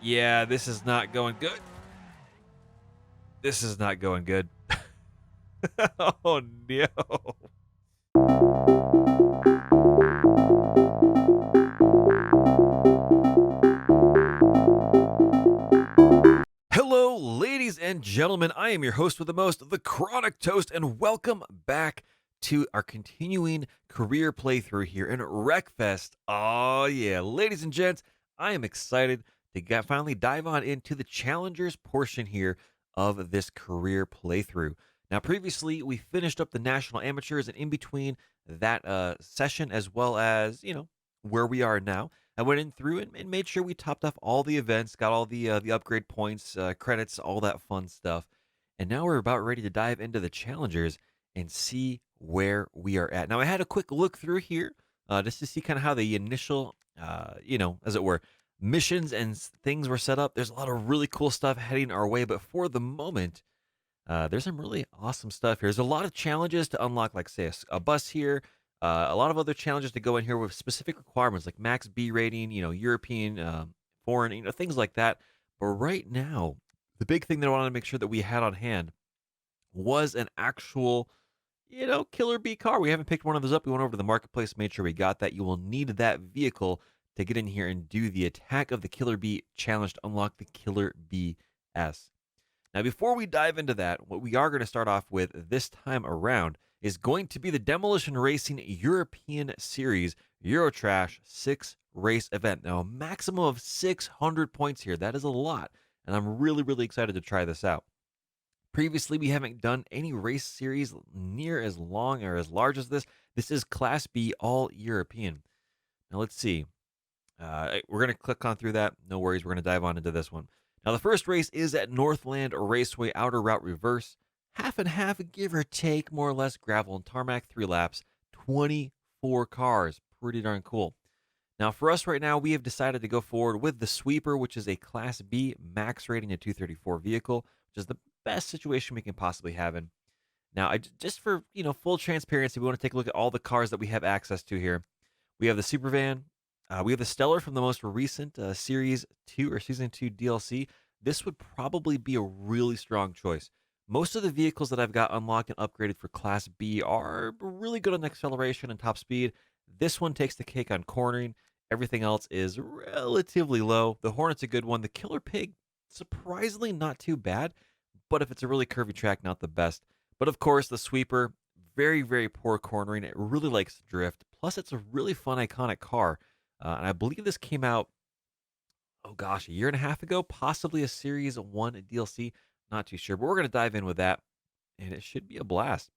Yeah, this is not going good. This is not going good. Oh, no. Hello, ladies and gentlemen. I am your host with the most, the Chronic Toast, and welcome back to our continuing career playthrough here in Wreckfest. Oh, yeah. Ladies and gents, I am excited to finally dive on into the challengers portion here of this career playthrough. Now, previously, we finished up the national amateurs, and in between that session, as well as, where we are now, I went in through and made sure we topped off all the events, got all the upgrade points, credits, all that fun stuff. And now we're about ready to dive into the challengers and see where we are at. Now, I had a quick look through here just to see kind of how the initial, as it were, missions and things were set up. There's a lot of really cool stuff heading our way, but for the moment, there's some really awesome stuff here. There's a lot of challenges to unlock, like, say, a bus here. A lot of other challenges to go in here with specific requirements, like max B rating, European, foreign, things like that. But right now, the big thing that I wanted to make sure that we had on hand was an actual, killer bee car. We haven't picked one of those up. We went over to the marketplace, made sure we got that. You will need that vehicle to get in here and do the Attack of the Killer Bee challenge to unlock the Killer Bee S. Now, before we dive into that, what we are going to start off with this time around is going to be the Demolition Racing European Series Eurotrash 6 race event. Now, a maximum of 600 points here. That is a lot, and I'm really, really excited to try this out. Previously, we haven't done any race series near as long or as large as this. This is Class B, all European. Now, let's see. We're going to click on through that. No worries. We're going to dive on into this one. Now, the first race is at Northland Raceway Outer Route Reverse. Half and half, give or take, more or less, gravel and tarmac, 3 laps, 24 cars. Pretty darn cool. Now, for us right now, we have decided to go forward with the Sweeper, which is a Class B max rating at 234 vehicle, which is the best situation we can possibly have in. Now, just for full transparency, we want to take a look at all the cars that we have access to here. We have the Supervan. We have the Stellar from the most recent Series 2 or Season 2 DLC. This would probably be a really strong choice. Most of the vehicles that I've got unlocked and upgraded for Class B are really good on acceleration and top speed. This one takes the cake on cornering. Everything else is relatively low. The Hornet's a good one. The Killer Pig, surprisingly not too bad, but if it's a really curvy track, not the best. But of course, the Sweeper, very, very poor cornering. It really likes to drift. Plus, it's a really fun, iconic car. And I believe this came out, oh gosh, a year and a half ago, possibly a Series 1 DLC. Not too sure, but we're going to dive in with that, and it should be a blast.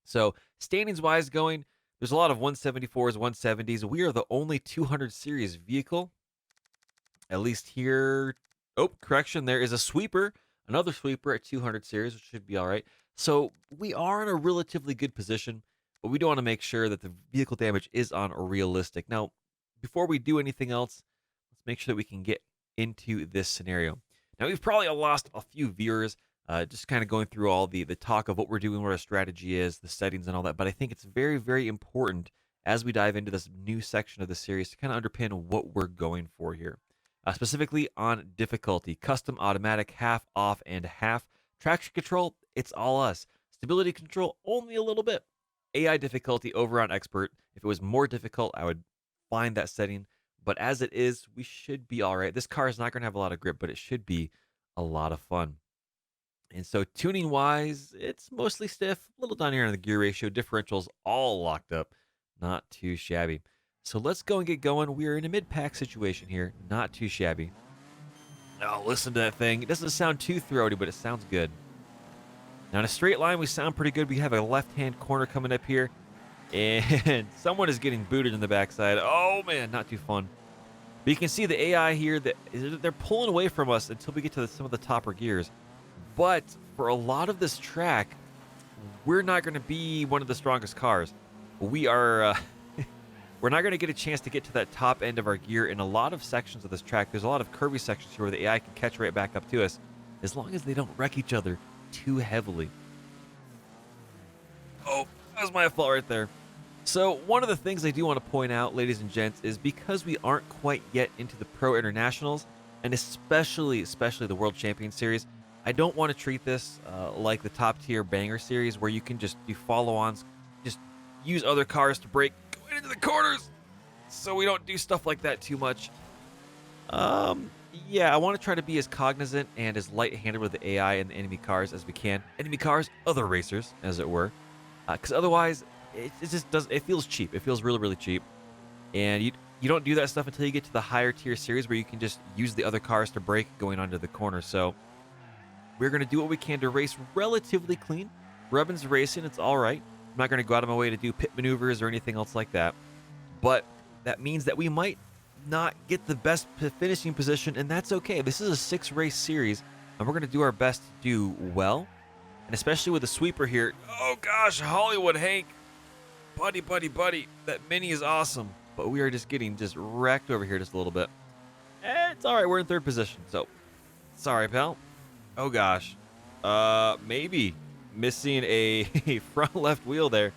So, standings-wise going, there's a lot of 174s, 170s. We are the only 200 Series vehicle, at least here. Oh, correction, there is a Sweeper, another Sweeper at 200 Series, which should be all right. So, we are in a relatively good position, but we do want to make sure that the vehicle damage is on a realistic. Now, before we do anything else, let's make sure that we can get into this scenario. Now, we've probably lost a few viewers, just kind of going through all the talk of what we're doing, what our strategy is, the settings and all that. But I think it's very, very important as we dive into this new section of the series to kind of underpin what we're going for here. Specifically on difficulty, custom, automatic, half, off, and half. Traction control, it's all us. Stability control, only a little bit. AI difficulty over on expert. If it was more difficult, I would find that setting. But as it is, we should be all right. This car is not going to have a lot of grip, but it should be a lot of fun. And so tuning-wise, it's mostly stiff. A little down here on the gear ratio. Differentials all locked up. Not too shabby. So let's go and get going. We are in a mid-pack situation here. Not too shabby. Oh, listen to that thing. It doesn't sound too throaty, but it sounds good. Now, in a straight line, we sound pretty good. We have a left-hand corner coming up here. And someone is getting booted in the backside. Oh, man, not too fun. But you can see the AI here, that they're pulling away from us until we get to some of the topper gears. But for a lot of this track, we're not going to be one of the strongest cars. We are, we're not going to get a chance to get to that top end of our gear in a lot of sections of this track. There's a lot of curvy sections here where the AI can catch right back up to us, as long as they don't wreck each other too heavily. Oh, that was my fault right there. So one of the things I do want to point out, ladies and gents, is because we aren't quite yet into the Pro Internationals, and especially the World Champion Series. I don't want to treat this like the top tier banger series where you can just do follow-ons, just use other cars to break going into the corners. So we don't do stuff like that too much. Yeah, I want to try to be as cognizant and as light-handed with the AI and the enemy cars as we can. Enemy cars, other racers, as it were, because otherwise it just does. It feels cheap. It feels really cheap, and you don't do that stuff until you get to the higher tier series where you can just use the other cars to break going onto the corner. So we're gonna do what we can to race relatively clean. Rubbin's racing, it's all right. I'm not gonna go out of my way to do pit maneuvers or anything else like that, but that means that we might not get the best finishing position, and that's okay. This is a 6-race series, and we're going to do our best to do well, and especially with the sweeper here. Oh gosh, Hollywood Hank, buddy, that mini is awesome, but we are just getting wrecked over here just a little bit. It's all right, we're in 3rd position, so sorry, pal. Oh gosh, maybe missing a front left wheel there.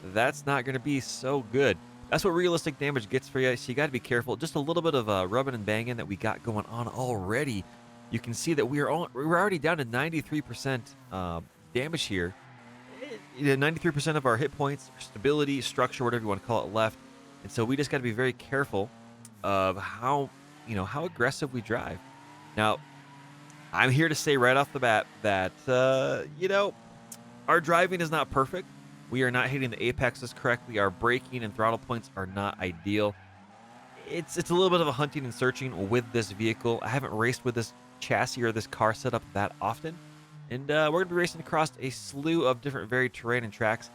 That's not going to be so good. That's what realistic damage gets for you, so you got to be careful. Just a little bit of rubbing and banging that we got going on already. You can see that we're already down to 93% damage here. 93% of our hit points, stability, structure, whatever you want to call it, left. And so we just got to be very careful of how aggressive we drive. Now, I'm here to say right off the bat that our driving is not perfect. We are not hitting the apexes correctly. Our braking and throttle points are not ideal. It's a little bit of a hunting and searching with this vehicle. I haven't raced with this chassis or this car setup that often. And we're going to be racing across a slew of different varied terrain and tracks.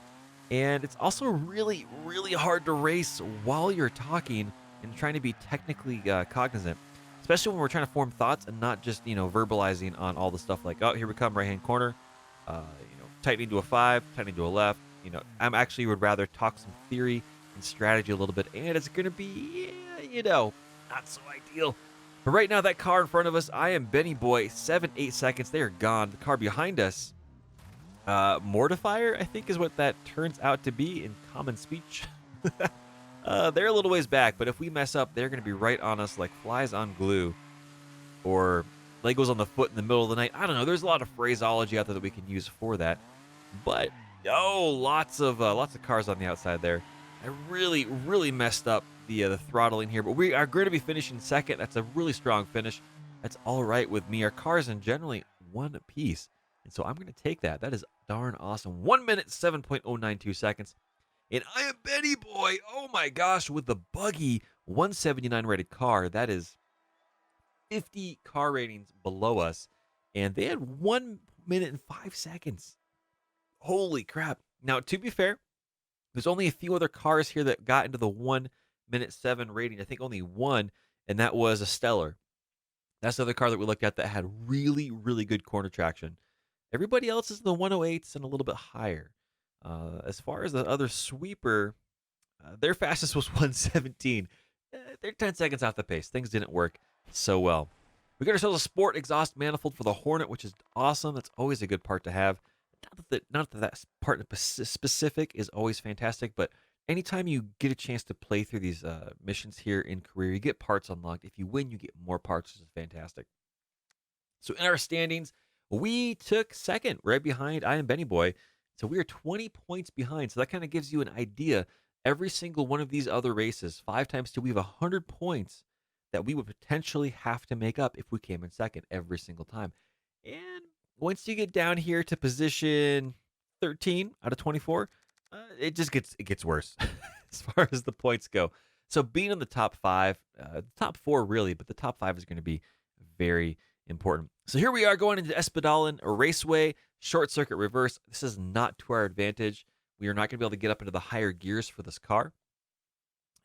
And it's also really hard to race while you're talking and trying to be technically cognizant. Especially when we're trying to form thoughts and not just, verbalizing on all the stuff like, oh, here we come, right-hand corner. Tightening to a 5, tightening to a left. I'm actually would rather talk some theory and strategy a little bit, and it's going to be, not so ideal. But right now, that car in front of us, I am Benny Boy, 7-8 seconds. They are gone. The car behind us, Mortifier, I think is what that turns out to be in common speech. They're a little ways back, but if we mess up, they're going to be right on us like flies on glue, or Legos on the foot in the middle of the night. I don't know. There's a lot of phraseology out there that we can use for that, but lots of cars on the outside there. I really messed up the throttling here, but we are going to be finishing 2nd. That's a really strong finish. That's all right with me. Our cars in generally one piece, and so I'm going to take that. That is darn awesome. 1 minute 7.092 seconds, and I am Benny Boy. Oh my gosh, with the buggy 179 rated car. That is 50 car ratings below us, and they had 1 minute and 5 seconds. Holy crap. Now, to be fair, there's only a few other cars here that got into the 1 minute 7 rating. I think only one, and that was a Stellar. That's the other car that we looked at that had really good corner traction. Everybody else is in the 108s and a little bit higher. As far as the other sweeper, their fastest was 117. They're 10 seconds off the pace. Things didn't work so well. We got ourselves a sport exhaust manifold for the Hornet, which is awesome. That's always a good part to have. Not that part specific is always fantastic, but anytime you get a chance to play through these missions here in career, you get parts unlocked. If you win, you get more parts, which is fantastic. So in our standings, we took 2nd, right behind I Am Benny Boy. So we are 20 points behind. So that kind of gives you an idea. Every single one of these other races, 5 times 2, we have 100 points that we would potentially have to make up if we came in 2nd every single time. And once you get down here to position 13 out of 24, it gets worse as far as the points go. So being in the top 5, top 4 really, but the top 5 is going to be very important. So here we are going into Espidolin, a Raceway, short circuit reverse. This is not to our advantage. We are not going to be able to get up into the higher gears for this car.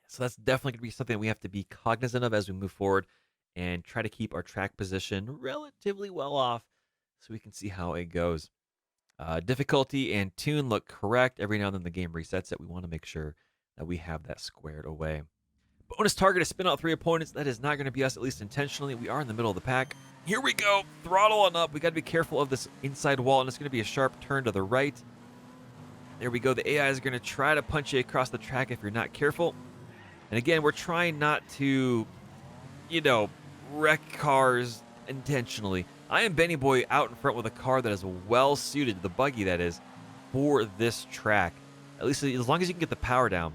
So that's definitely going to be something we have to be cognizant of as we move forward and try to keep our track position relatively well off so we can see how it goes. Difficulty and tune look correct. Every now and then the game resets it. We want to make sure that we have that squared away. Bonus target is spin out 3 opponents. That is not going to be us, at least intentionally. We are in the middle of the pack. Here we go. Throttle on up. We got to be careful of this inside wall, and it's going to be a sharp turn to the right. There we go. The AI is going to try to punch you across the track if you're not careful. And again, we're trying not to, wreck cars intentionally. I am Benny Boy out in front with a car that is well suited, the buggy that is, for this track. At least as long as you can get the power down.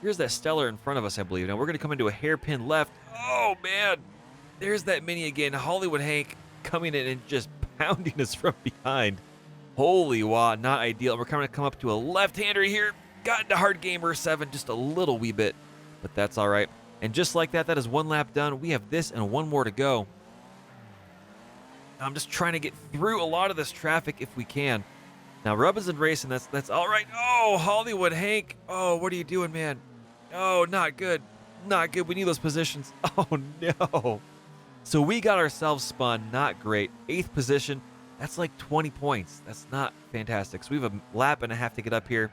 Here's that Stellar in front of us, I believe. Now we're going to come into a hairpin left. Oh, man. There's that Mini again. Hollywood Hank coming in and just pounding us from behind. Holy wow, not ideal. We're going to come up to a left-hander here. Got into Hard Gamer 7 just a little wee bit, but that's all right. And just like that, that is one lap done. We have this and one more to go. I'm just trying to get through a lot of this traffic if we can. Now, Rubbins and Racing, that's all right. Oh, Hollywood Hank. Oh, what are you doing, man? Oh, not good. Not good. We need those positions. Oh, no. So we got ourselves spun. Not great. 8th position. That's like 20 points. That's not fantastic. So we have a lap and a half to get up here.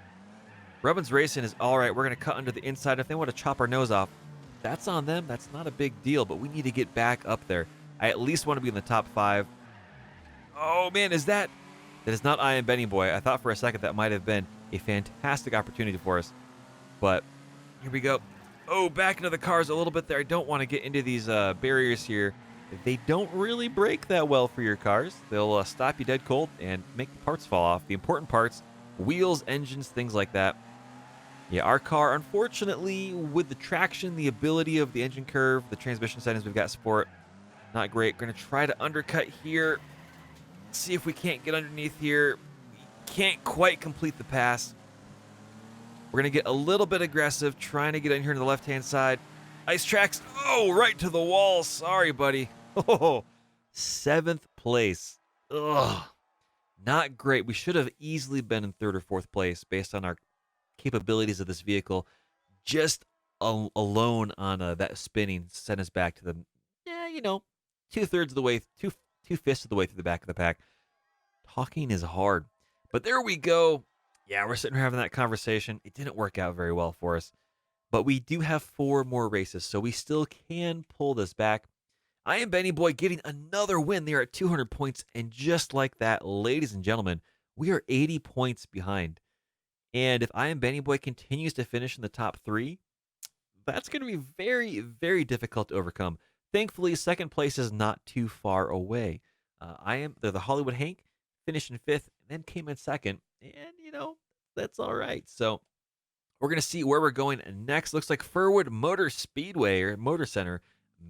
Rubbins Racing is all right. We're going to cut under the inside. If they want to chop our nose off, that's on them. That's not a big deal, but we need to get back up there. I at least want to be in the top 5. Oh, man, that is not I Am Benny Boy. I thought for a second that might have been a fantastic opportunity for us. But here we go. Oh, back into the cars a little bit there. I don't want to get into these barriers here. They don't really brake that well for your cars. They'll stop you dead cold and make the parts fall off. The important parts, wheels, engines, things like that. Yeah, our car, unfortunately, with the traction, the ability of the engine curve, the transmission settings we've got support, not great. Going to try to undercut here. See if we can't get underneath here. Can't quite complete the pass. We're going to get a little bit aggressive, trying to get in here to the left-hand side. Ice tracks. Oh, right to the wall. Sorry, buddy. Oh, 7th place. Ugh. Not great. We should have easily been in 3rd or 4th place based on our capabilities of this vehicle. Just alone on that spinning sent us back to the, 2/3 of the way, 2/5 of the way through the back of the pack. Talking is hard. But there we go. Yeah, we're sitting here having that conversation. It didn't work out very well for us. But we do have 4 more races, so we still can pull this back. I Am Benny Boy getting another win there at 200 points. And just like that, ladies and gentlemen, we are 80 points behind. And if I Am Benny Boy continues to finish in the top 3, that's going to be very, very difficult to overcome. Thankfully, 2nd place is not too far away. They're the Hollywood Hank, finished in 5th, and then came in 2nd. And, that's all right. So we're going to see where we're going next. Looks like Firwood Motor Speedway or Motor Center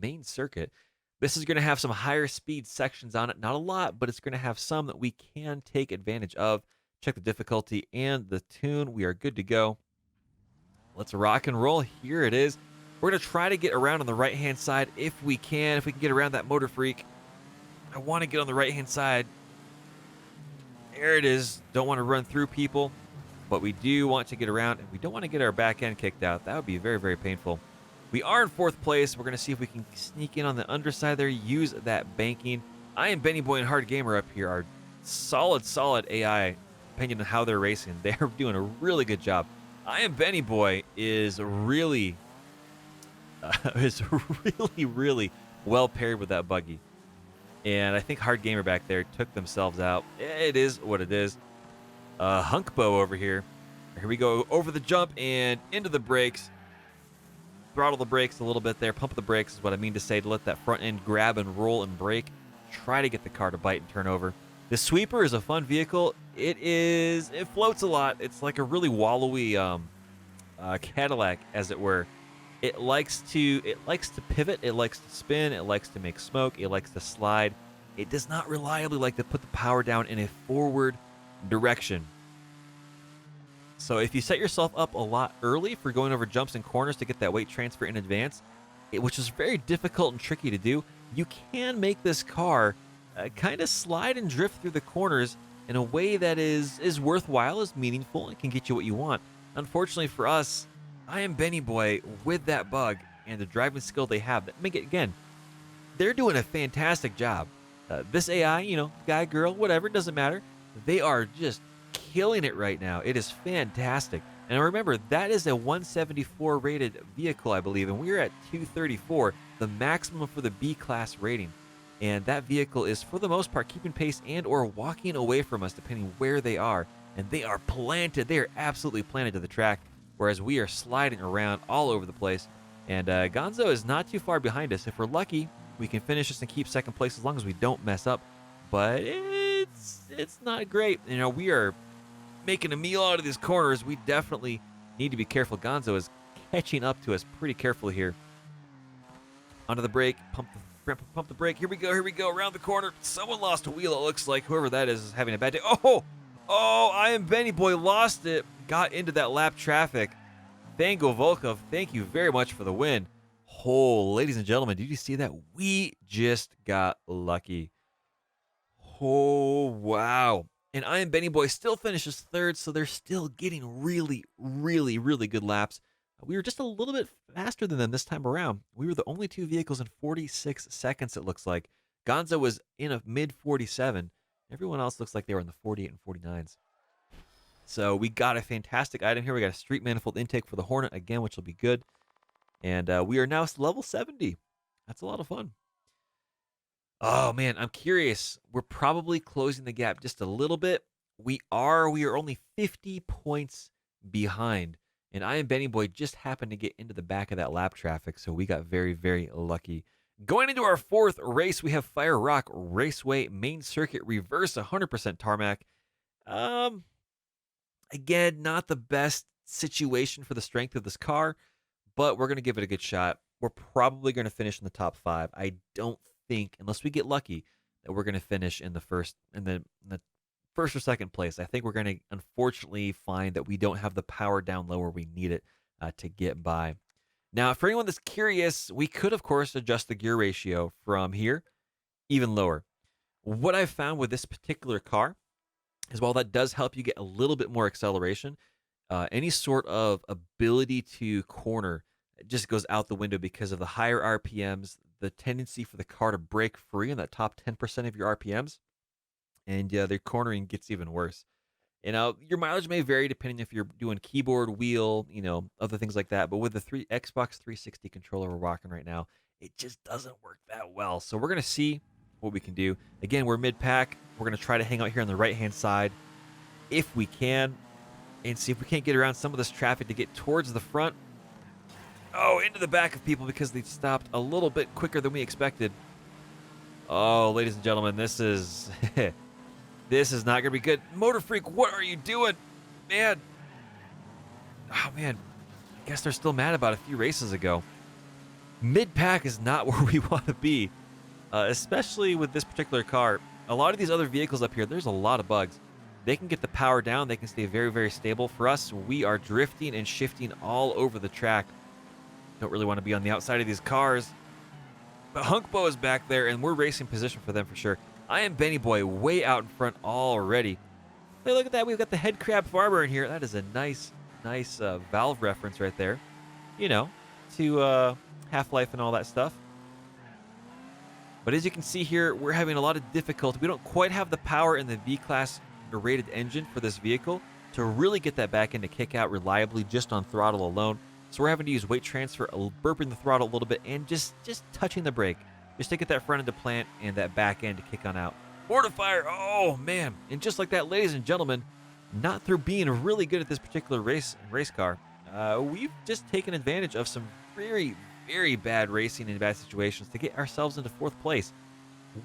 main circuit. This is going to have some higher speed sections on it. Not a lot, but it's going to have some that we can take advantage of. Check the difficulty and the tune. We are good to go. Let's rock and roll. Here it is. We're going to try to get around on the right-hand side if we can. If we can get around that Motor Freak. I want to get on the right-hand side. There it is. Don't want to run through people, but we do want to get around, and we don't want to get our back end kicked out. That would be very, very painful. We are in 4th place. We're going to see if we can sneak in on the underside there, use that banking. I Am Benny Boy and Hard Gamer up here are solid AI, depending on how they're racing. They're doing a really good job. I Am Benny Boy is really really well paired with that buggy. And I think Hard Gamer back there took themselves out. It is what it is. Hunkbo over here. Here we go. Over the jump and into the brakes. Throttle the brakes a little bit there. Pump the brakes is what I mean to say, to let that front end grab and roll and brake. Try to get the car to bite and turn over. The Sweeper is a fun vehicle. It floats a lot. It's like a really wallowy Cadillac, as it were. It likes to pivot, it likes to spin, it likes to make smoke, it likes to slide. It does not reliably like to put the power down in a forward direction. So if you set yourself up a lot early for going over jumps and corners to get that weight transfer in advance, which is very difficult and tricky to do, you can make this car kind of slide and drift through the corners in a way that is worthwhile, is meaningful, and can get you what you want. Unfortunately for us, I Am Benny Boy, with that bug and the driving skill they have, that make it, again, they're doing a fantastic job. This AI, guy, girl, whatever, doesn't matter. They are just killing it right now. It is fantastic. And remember, that is a 174 rated vehicle, I believe, and we're at 234, the maximum for the B-class rating. And that vehicle is, for the most part, keeping pace and or walking away from us, depending where they are. And they are planted. They are absolutely planted to the track, whereas we are sliding around all over the place. And Gonzo is not too far behind us. If we're lucky, We can finish this and keep second place as long as we don't mess up. But it's not great. You know, we are making a meal out of these corners. We definitely need to be careful. Gonzo is catching up to us pretty carefully here. Onto the brake, pump the brake. Here we go, around the corner. Someone lost a wheel, it looks like. Whoever that is having a bad day. Oh, I am Benny Boy, lost it. Got into that lap traffic. Vango Volkov, thank you very much for the win. Oh, ladies and gentlemen, did you see that? We just got lucky. Oh, wow. And I am Benny Boy still finishes third, so they're still getting really, really, really good laps. We were just a little bit faster than them this time around. We were the only two vehicles in 46 seconds, it looks like. Gonzo was in a mid-47. Everyone else looks like they were in the 48 and 49s. So we got a fantastic item here. We got a street manifold intake for the Hornet again, which will be good. And we are now level 70. That's a lot of fun. Oh, man, I'm curious. We're probably closing the gap just a little bit. We are only 50 points behind. And I and Benny Boy just happened to get into the back of that lap traffic, so we got very, very lucky. Going into our fourth race, we have Fire Rock Raceway Main Circuit Reverse 100% tarmac. Again, not the best situation for the strength of this car, but we're going to give it a good shot. We're probably going to finish in the top 5. I don't think, unless we get lucky, that we're going to finish in the first or second place. I think we're going to unfortunately find that we don't have the power down low where we need it to get by. Now, for anyone that's curious, we could, of course, adjust the gear ratio from here even lower. What I've found with this particular car is while that does help you get a little bit more acceleration, any sort of ability to corner just goes out the window because of the higher RPMs, the tendency for the car to break free in that top 10% of your RPMs. And their cornering gets even worse. You know, your mileage may vary depending if you're doing keyboard, wheel, other things like that. But with the Xbox 360 controller we're rocking right now, it just doesn't work that well. So we're going to see what we can do. Again, we're mid-pack. We're going to try to hang out here on the right-hand side if we can and see if we can't get around some of this traffic to get towards the front. Oh, into the back of people because they stopped a little bit quicker than we expected. Oh, ladies and gentlemen, this is... This is not going to be good. Motor Freak, what are you doing? Man. Oh, man. I guess they're still mad about a few races ago. Mid-pack is not where we want to be, especially with this particular car. A lot of these other vehicles up here, there's a lot of bugs. They can get the power down. They can stay very, very stable. For us, we are drifting and shifting all over the track. Don't really want to be on the outside of these cars. But Hunkbo is back there, and we're racing position for them for sure. I am Benny Boy way out in front already. Hey, look at that. We've got the head crab farmer in here. That is a nice Valve reference right there. To Half-Life and all that stuff. But as you can see here, we're having a lot of difficulty. We don't quite have the power in the V-Class rated engine for this vehicle to really get that back end to kick out reliably just on throttle alone. So we're having to use weight transfer, burping the throttle a little bit, and just touching the brake. Just to get that front end to plant and that back end to kick on out. Mortifier, oh man. And just like that, ladies and gentlemen, not through being really good at this particular race car, we've just taken advantage of some very, very bad racing and bad situations to get ourselves into fourth place,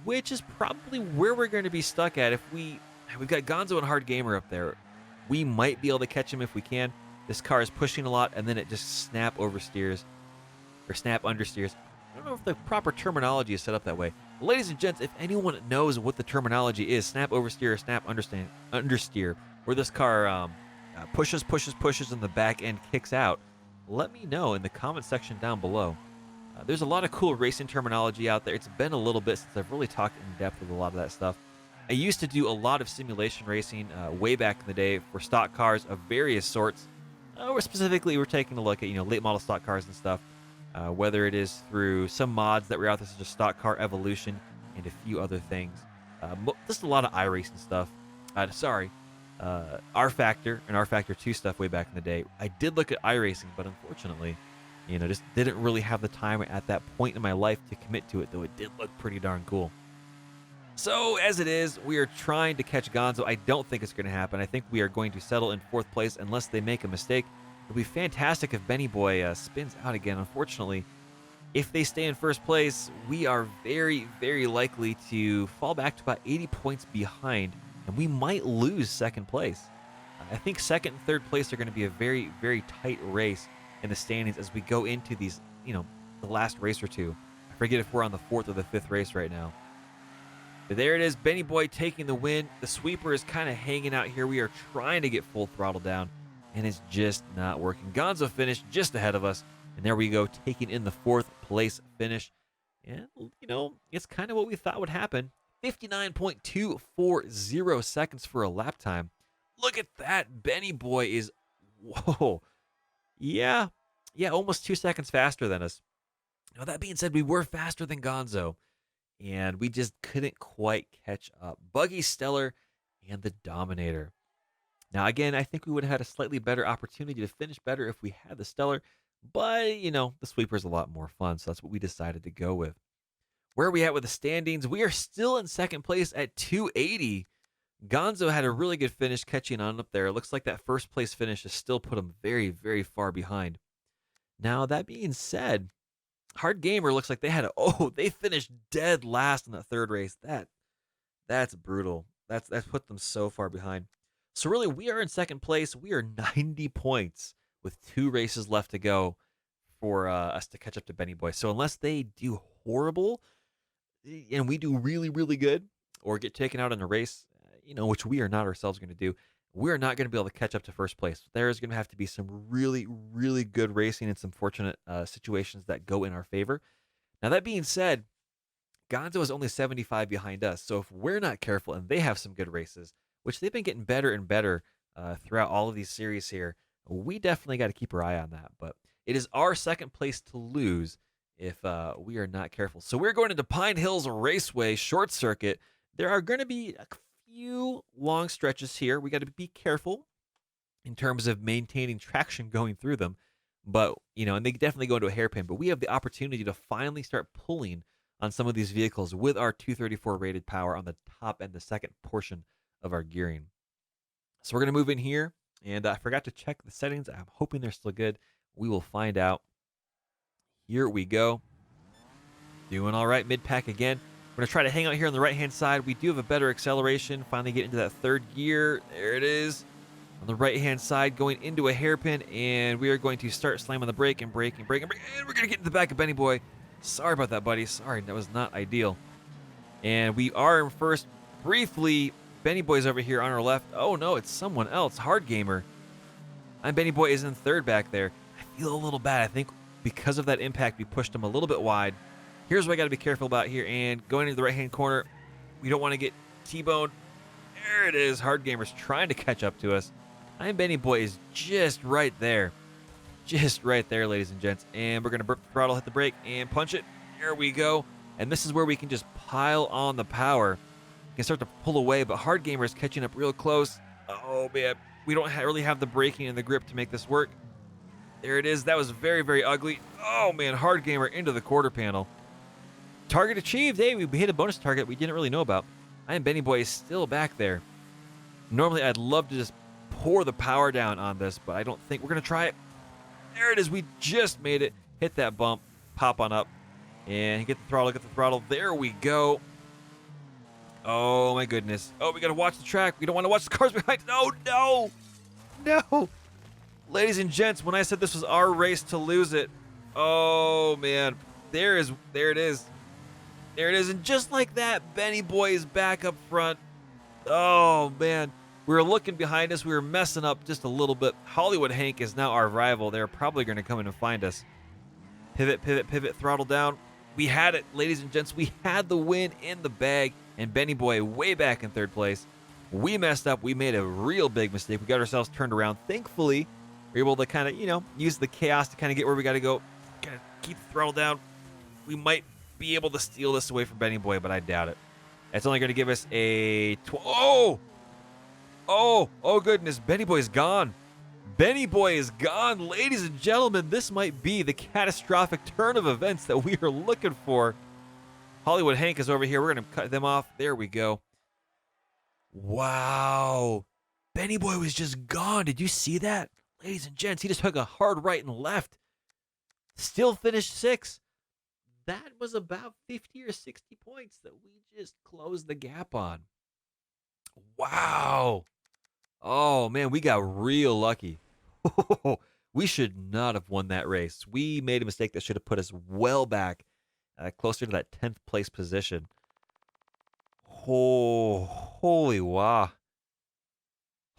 which is probably where we're going to be stuck at if we've got Gonzo and Hard Gamer up there. We might be able to catch him if we can. This car is pushing a lot, and then it just snap oversteers, or snap understeers. I don't know if the proper terminology is set up that way. But ladies and gents, if anyone knows what the terminology is, snap oversteer or snap understeer, where this car pushes, and the back end kicks out, let me know in the comment section down below. There's a lot of cool racing terminology out there. It's been a little bit since I've really talked in depth with a lot of that stuff. I used to do a lot of simulation racing way back in the day for stock cars of various sorts. Or specifically, we're taking a look at late model stock cars and stuff. Whether it is through some mods that were out there, such as Stock Car Evolution and a few other things. Just a lot of iRacing stuff. R-Factor and R-Factor 2 stuff way back in the day. I did look at iRacing, but unfortunately, just didn't really have the time at that point in my life to commit to it, though it did look pretty darn cool. So, as it is, we are trying to catch Gonzo. I don't think it's going to happen. I think we are going to settle in fourth place unless they make a mistake. It would be fantastic if Benny Boy spins out again. Unfortunately, If they stay in first place, we are very, very likely to fall back to about 80 points behind, and we might lose second place. I think second and third place are going to be a very, very tight race in the standings as we go into these, the last race or two. I forget if we're on the fourth or the fifth race right now. But there it is, Benny Boy taking the win. The sweeper is kind of hanging out here. We are trying to get full throttle down, and it's just not working. Gonzo finished just ahead of us, and there we go, taking in the fourth place finish. And, it's kind of what we thought would happen. 59.240 seconds for a lap time. Look at that. Benny Boy is, whoa. Yeah, almost 2 seconds faster than us. Now, that being said, we were faster than Gonzo, and we just couldn't quite catch up. Buggy, Stellar, and the Dominator. Now, again, I think we would have had a slightly better opportunity to finish better if we had the Stellar, but, the sweeper is a lot more fun, so that's what we decided to go with. Where are we at with the standings? We are still in second place at 280. Gonzo had a really good finish catching on up there. It looks like that first place finish has still put him very, very far behind. Now, that being said, Hard Gamer looks like they finished dead last in that third race. That's brutal. That's put them so far behind. So really, we are in second place. We are 90 points with 2 races left to go for us to catch up to Benny Boy. So unless they do horrible and we do really, really good or get taken out in a race, which we are not ourselves going to do, we're not going to be able to catch up to first place. There's going to have to be some really, really good racing and some fortunate situations that go in our favor. Now, that being said, Gonzo is only 75 behind us. So if we're not careful and they have some good races, which they've been getting better and better throughout all of these series here, we definitely got to keep our eye on that. But it is our second place to lose if we are not careful. So we're going into Pine Hills Raceway Short Circuit. There are going to be a few long stretches here. We got to be careful in terms of maintaining traction going through them. But, and they definitely go into a hairpin. But we have the opportunity to finally start pulling on some of these vehicles with our 234 rated power on the top and the second portion of our gearing. So we're going to move in here. And I forgot to check the settings. I'm hoping they're still good. We will find out. Here we go. Doing all right. Mid-pack again. We're going to try to hang out here on the right-hand side. We do have a better acceleration. Finally get into that third gear. There it is. On the right-hand side, going into a hairpin. And we are going to start slamming the brake and brake and brake and brake. And we're going to get into the back of Benny Boy. Sorry about that, buddy. Sorry, that was not ideal. And we are in first briefly. Benny Boy's over here on our left. Oh, no, it's someone else. Hard Gamer. And Benny Boy is in third back there. I feel a little bad. I think because of that impact, we pushed him a little bit wide. Here's what I got to be careful about here. And going into the right-hand corner, we don't want to get T-boned. There it is. Hard Gamer's trying to catch up to us. And Benny Boy is just right there. Just right there, ladies and gents. And we're going to burp the throttle, hit the brake, and punch it. There we go. And this is where we can just pile on the power. We can start to pull away, but Hard Gamer is catching up real close. Oh, man. We don't really have the braking and the grip to make this work. There it is. That was very, very ugly. Oh, man. Hard Gamer into the quarter panel. Target achieved. Hey, we hit a bonus target we didn't really know about. Benny Boy is still back there. Normally, I'd love to just pour the power down on this, but I don't think we're going to try it. There it is. We just made it. Hit that bump. Pop on up. And get the throttle. Get the throttle. There we go. Oh, my goodness. Oh, we got to watch the track. We don't want to watch the cars behind. No, no. No. Ladies and gents, when I said this was our race to lose it, oh, man. There it is. There it is. And just like that, Benny Boy is back up front. Oh, man. We were looking behind us. We were messing up just a little bit. Hollywood Hank is now our rival. They're probably going to come in and find us. Pivot, pivot, pivot, throttle down. We had it, ladies and gents. We had the win in the bag. And Benny Boy way back in third place. We messed up. We made a real big mistake. We got ourselves turned around. Thankfully, we were able to kind of, use the chaos to kind of get where we got to go. Kind of keep the throttle down. We might be able to steal this away from Benny Boy, but I doubt it. It's only going to give us a... Oh, goodness. Benny Boy's gone. Benny Boy is gone. Ladies and gentlemen, this might be the catastrophic turn of events that we are looking for. Hollywood Hank is over here. We're going to cut them off. There we go. Wow. Benny Boy was just gone. Did you see that? Ladies and gents, he just took a hard right and left. Still finished 6th. that was about 50 or 60 points that we just closed the gap on. Wow. Oh, man, we got real lucky. We should not have won that race. We made a mistake that should have put us well back, closer to that 10th place position. Oh, holy wow.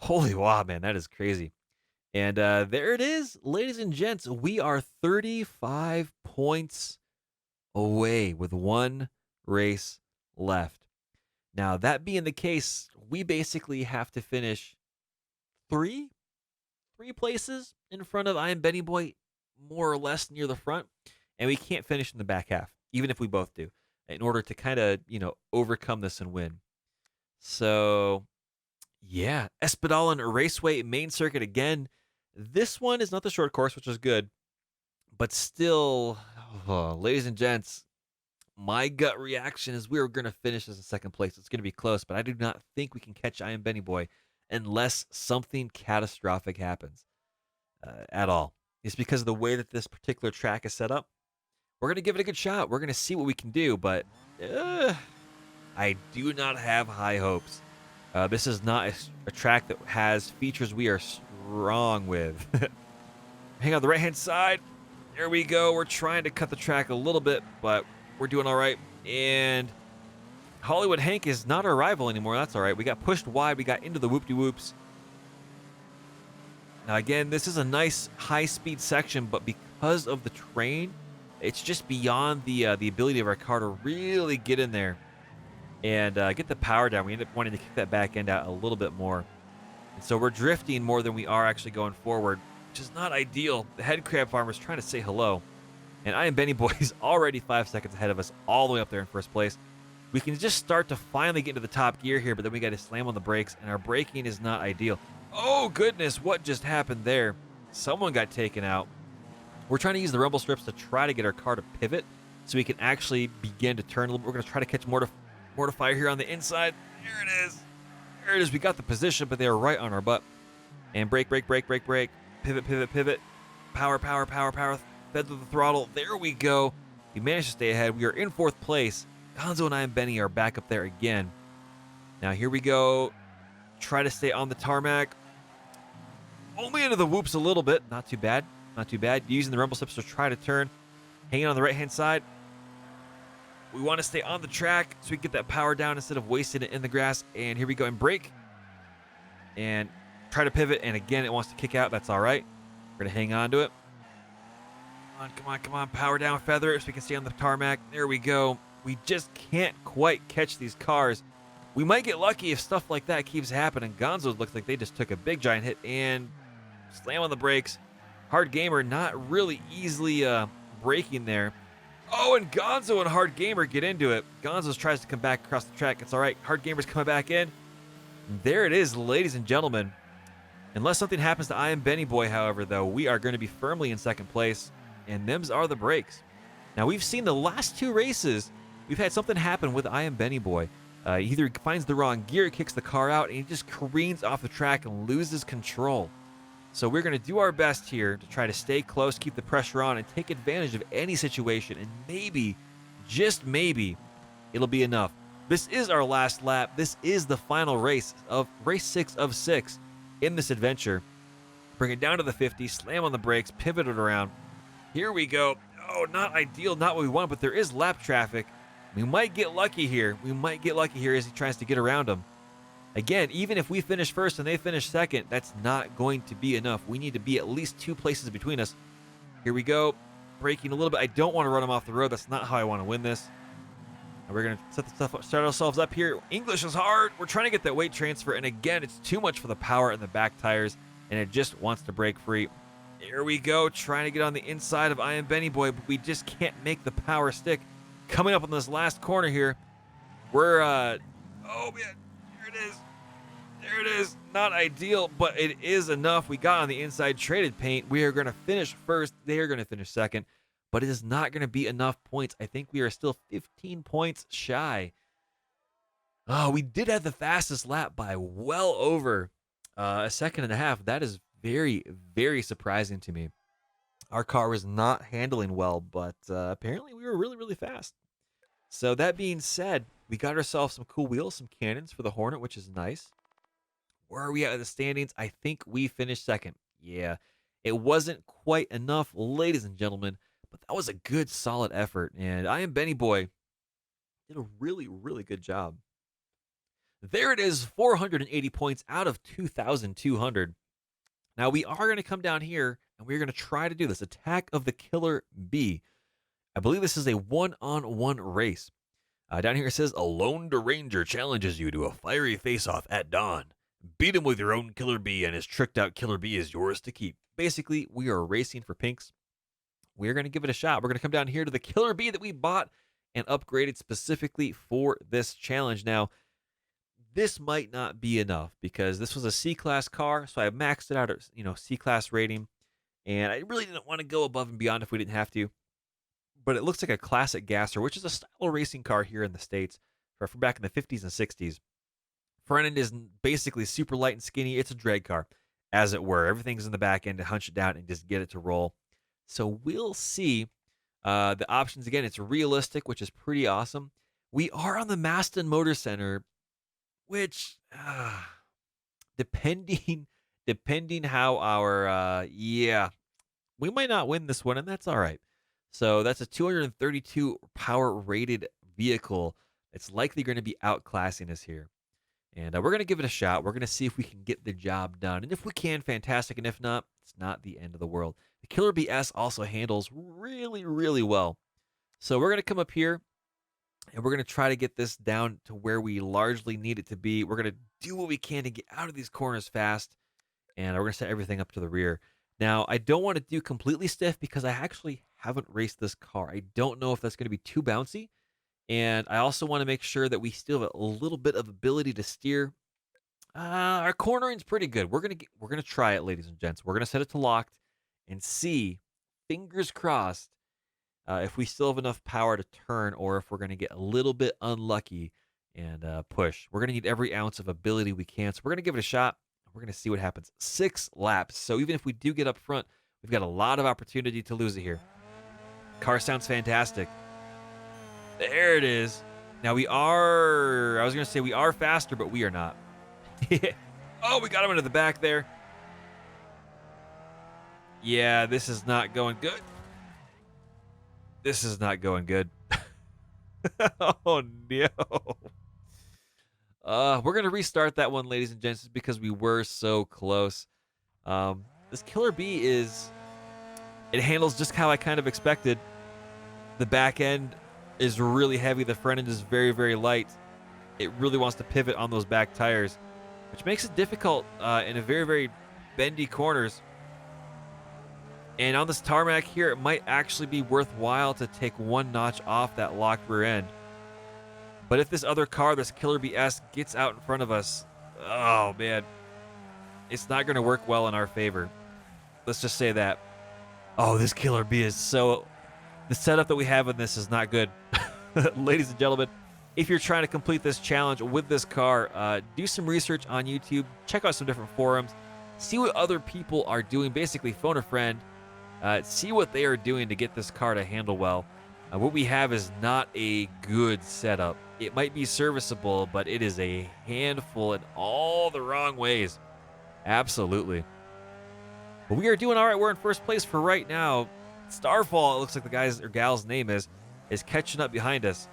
Holy wow, man, that is crazy. And there it is, ladies and gents. We are 35 points away with one race left. Now, that being the case, we basically have to finish three places in front of I Am Benny Boy, more or less near the front, and we can't finish in the back half, even if we both do, in order to kind of, overcome this and win. So, yeah, Espadalen Raceway main circuit again. This one is not the short course, which is good, but still, ladies and gents, my gut reaction is we're going to finish as a second place. It's going to be close, but I do not think we can catch I Am Benny Boy unless something catastrophic happens at all. It's because of the way that this particular track is set up. We're going to give it a good shot. We're going to see what we can do, but I do not have high hopes. This is not a track that has features we are strong with. Hang on the right-hand side. There we go. We're trying to cut the track a little bit, but we're doing all right. And Hollywood Hank is not our rival anymore. That's all right. We got pushed wide. We got into the whoop-de-whoops. Now, again, this is a nice high-speed section, but because of the terrain, it's just beyond the ability of our car to really get in there and get the power down. We end up wanting to kick that back end out a little bit more. And so we're drifting more than we are actually going forward, which is not ideal. The head crab farmer is trying to say hello. And I Am Benny Boy is already 5 seconds ahead of us, all the way up there in first place. We can just start to finally get into the top gear here, but then we got to slam on the brakes, and our braking is not ideal. Oh, goodness, what just happened there? Someone got taken out. We're trying to use the rumble strips to try to get our car to pivot so we can actually begin to turn a little bit. We're going to try to catch Mortifier here on the inside. There it is. There it is. We got the position, but they are right on our butt. And brake. Pivot. Power. Fed to the throttle. There we go. We managed to stay ahead. We are in fourth place. Gonzo and I and Benny are back up there again. Now, here we go. Try to stay on the tarmac. Only into the whoops a little bit. Not too bad. Using the rumble strips to try to turn. Hanging on the right-hand side. We want to stay on the track so we can get that power down instead of wasting it in the grass. And here we go. And brake. And try to pivot. And again, it wants to kick out. That's all right. We're going to hang on to it. Come on. Power down, feather it so we can stay on the tarmac. There we go. We just can't quite catch these cars. We might get lucky if stuff like that keeps happening. Gonzo looks like they just took a big giant hit and slam on the brakes. Hard Gamer not really easily braking there. Oh, and Gonzo and Hard Gamer get into it. Gonzo tries to come back across the track. It's all right. Hard Gamer's coming back in. And there it is, ladies and gentlemen. Unless something happens to I Am Benny Boy, however, though, we are going to be firmly in second place. And them's are the brakes. Now, we've seen the last two races. We've had something happen with I Am Benny Boy. He either finds the wrong gear, kicks the car out, and he just careens off the track and loses control. So we're going to do our best here to try to stay close, keep the pressure on, and take advantage of any situation. And maybe, just maybe, it'll be enough. This is our last lap. This is the final race of race 6 of 6 in this adventure. Bring it down to the 50, slam on the brakes, pivot it around. Here we go. Oh, not ideal, not what we want, but there is lap traffic. We might get lucky here. As he tries to get around him. Again, even if we finish first and they finish second, that's not going to be enough. We need to be at least 2 places between us. Here we go. Braking a little bit. I don't want to run him off the road. That's not how I want to win this. And we're going to start ourselves up here. English is hard. We're trying to get that weight transfer. And again, it's too much for the power in the back tires. And it just wants to break free. Here we go. Trying to get on the inside of I Am Benny Boy. But we just can't make the power stick. Coming up on this last corner here. We're, oh man. There it is. Not ideal, but it is enough. We got on the inside, traded paint. We are going to finish first. They are going to finish second, but it is not going to be enough points. I think we are still 15 points shy. Oh, we did have the fastest lap by well over a second and a half. That is very, very surprising to me. Our car was not handling well, but apparently we were really, really fast. So that being said, we got ourselves some cool wheels, some cannons for the Hornet, which is nice. Where are we at in the standings? I think we finished second. Yeah, it wasn't quite enough, ladies and gentlemen, but that was a good, solid effort. And I am Benny Boy. Did a really, really good job. There it is, 480 points out of 2,200. Now we are going to come down here and we're going to try to do this Attack of the Killer Bee. I believe this is a one-on-one race. Down here it says, a lone ranger challenges you to a fiery face-off at dawn. Beat him with your own killer bee, and his tricked-out killer bee is yours to keep. Basically, we are racing for pinks. We're going to give it a shot. We're going to come down here to the killer bee that we bought and upgraded specifically for this challenge. Now, this might not be enough because this was a C-class car, so I maxed it out at C-class rating, and I really didn't want to go above and beyond if we didn't have to. But it looks like a classic gasser, which is a style of racing car here in the States from back in the 50s and 60s. Front end is basically super light and skinny. It's a drag car, as it were. Everything's in the back end to hunch it down and just get it to roll. So we'll see the options. Again, it's realistic, which is pretty awesome. We are on the Maston Motor Center, which, depending how our, we might not win this one, and that's all right. So that's a 232 power rated vehicle. It's likely going to be outclassing us here. And we're going to give it a shot. We're going to see if we can get the job done. And if we can, fantastic. And if not, it's not the end of the world. The Killer BS also handles really, really well. So we're going to come up here and we're going to try to get this down to where we largely need it to be. We're going to do what we can to get out of these corners fast. And we're going to set everything up to the rear. Now, I don't want to do completely stiff because I actually haven't raced this car. I don't know if that's going to be too bouncy. And I also want to make sure that we still have a little bit of ability to steer. Our cornering's pretty good. We're gonna try it, ladies and gents. We're gonna set it to locked and see, fingers crossed, if we still have enough power to turn or if we're gonna get a little bit unlucky and push. We're gonna need every ounce of ability we can. So we're gonna give it a shot. We're gonna see what happens. 6 laps. So even if we do get up front, we've got a lot of opportunity to lose it here. Car sounds fantastic. There it is. Now we are faster, but we are not. Oh, we got him into the back there. Yeah, this is not going good. This is not going good. Oh, no. We're going to restart that one, ladies and gents, because we were so close. This Killer Bee it handles just how I kind of expected. The back end is really heavy. The front end is very, very light. It really wants to pivot on those back tires, which makes it difficult in a very, very bendy corners. And on this tarmac here, it might actually be worthwhile to take one notch off that locked rear end. But if this other car, this Killer BS, gets out in front of us, oh man, it's not going to work well in our favor. Let's just say that. Oh, this Killer Bee is so... The setup that we have in this is not good. Ladies and gentlemen, if you're trying to complete this challenge with this car, do some research on YouTube. Check out some different forums. See what other people are doing. Basically, phone a friend. See what they are doing to get this car to handle well. What we have is not a good setup. It might be serviceable, but it is a handful in all the wrong ways. Absolutely. But we are doing all right. We're in first place for right now. Starfall, it looks like the guy's or gal's name is catching up behind us,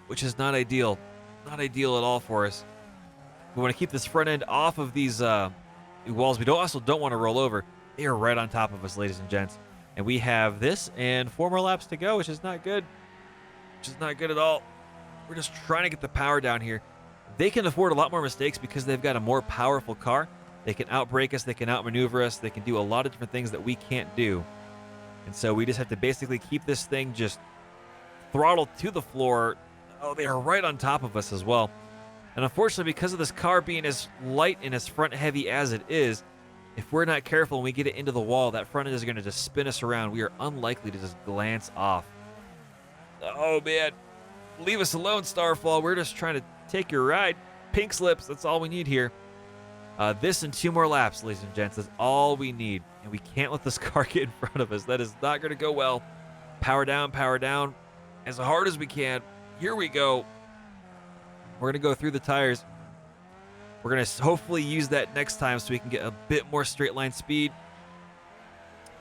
which is not ideal. Not ideal at all for us. We want to keep this front end off of these walls. We also don't want to roll over. They are right on top of us, ladies and gents. And we have this and 4 more laps to go, which is not good. Which is not good at all. We're just trying to get the power down here. They can afford a lot more mistakes because they've got a more powerful car. They can outbrake us. They can outmaneuver us. They can do a lot of different things that we can't do. And so we just have to basically keep this thing just throttled to the floor. Oh, they are right on top of us as well. And unfortunately, because of this car being as light and as front heavy as it is, if we're not careful and we get it into the wall, that front end is going to just spin us around. We are unlikely to just glance off. Oh, man. Leave us alone, Starfall. We're just trying to take your ride. Pink slips, that's all we need here. This and 2 more laps, ladies and gents, is all we need. and we can't let this car get in front of us. That is not going to go well. Power down as hard as we can. Here we go. We're going to go through the tires. We're going to hopefully use that next time so we can get a bit more straight line speed.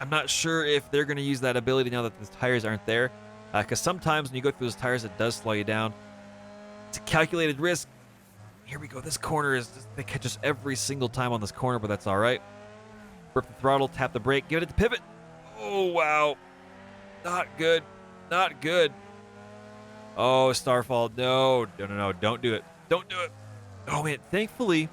I'm not sure if they're going to use that ability now that the tires aren't there, because sometimes when you go through those tires, it does slow you down. It's a calculated risk. Here we go. This corner is just, they catch us every single time on this corner, but that's all right. Grip the throttle, tap the brake, give it the pivot. Oh, wow. Not good. Not good. Oh, Starfall. No, don't do it. Don't do it. Oh, man. Thankfully,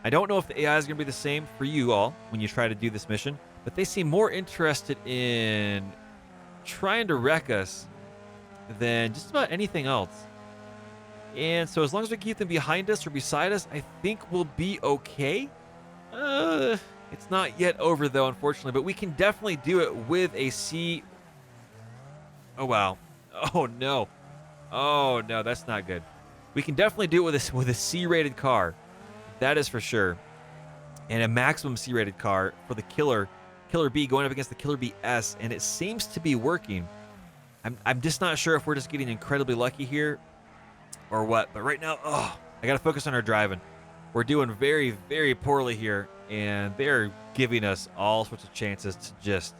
I don't know if the AI is going to be the same for you all when you try to do this mission, but they seem more interested in trying to wreck us than just about anything else. And so as long as we keep them behind us or beside us, I think we'll be okay. It's not yet over, though, unfortunately, but we can definitely do it with a C. Oh, wow. Oh, no. Oh, no, that's not good. We can definitely do it with a C-rated car. That is for sure. And a maximum C-rated car for the Killer B going up against the Killer B S, and it seems to be working. I'm just not sure if we're just getting incredibly lucky here or what. But right now, I got to focus on our driving. We're doing very, very poorly here, and they're giving us all sorts of chances to just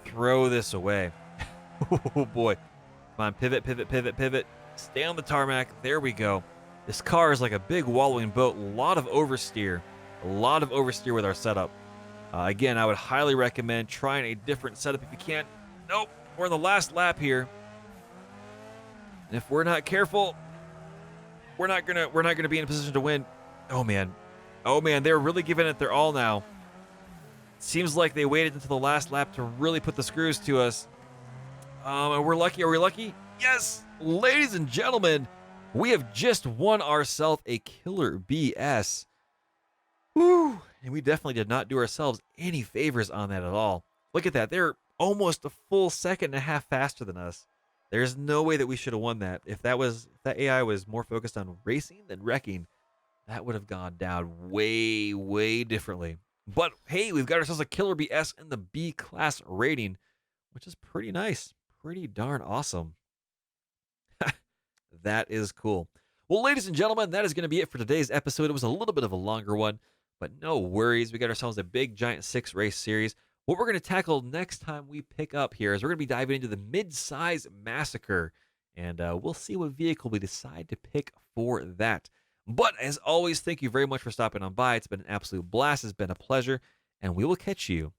throw this away. Oh, boy. Come on, pivot. Stay on the tarmac. There we go. This car is like a big wallowing boat. A lot of oversteer. With our setup. Again, I would highly recommend trying a different setup if you can. Nope. We're in the last lap here. And if we're not careful, we're not gonna be in a position to win. Oh man, they're really giving it their all now. Seems like they waited until the last lap to really put the screws to us. And we're lucky. Are we lucky? Yes, ladies and gentlemen, we have just won ourselves a Killer BS. Woo! And we definitely did not do ourselves any favors on that at all. Look at that. They're almost a full second and a half faster than us. There's no way that we should have won that. If that AI was more focused on racing than wrecking, that would have gone down way, way differently. But hey, we've got ourselves a Killer BS in the B class rating, which is pretty nice. Pretty darn awesome. That is cool. Well, ladies and gentlemen, that is going to be it for today's episode. It was a little bit of a longer one, but no worries. We got ourselves a big, giant 6-race series. What we're going to tackle next time we pick up here is we're going to be diving into the mid-size massacre, and we'll see what vehicle we decide to pick for that. But as always, thank you very much for stopping on by. It's been an absolute blast. It's been a pleasure, and we will catch you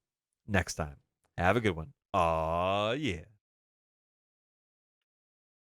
next time. Have a good one. Aw, yeah.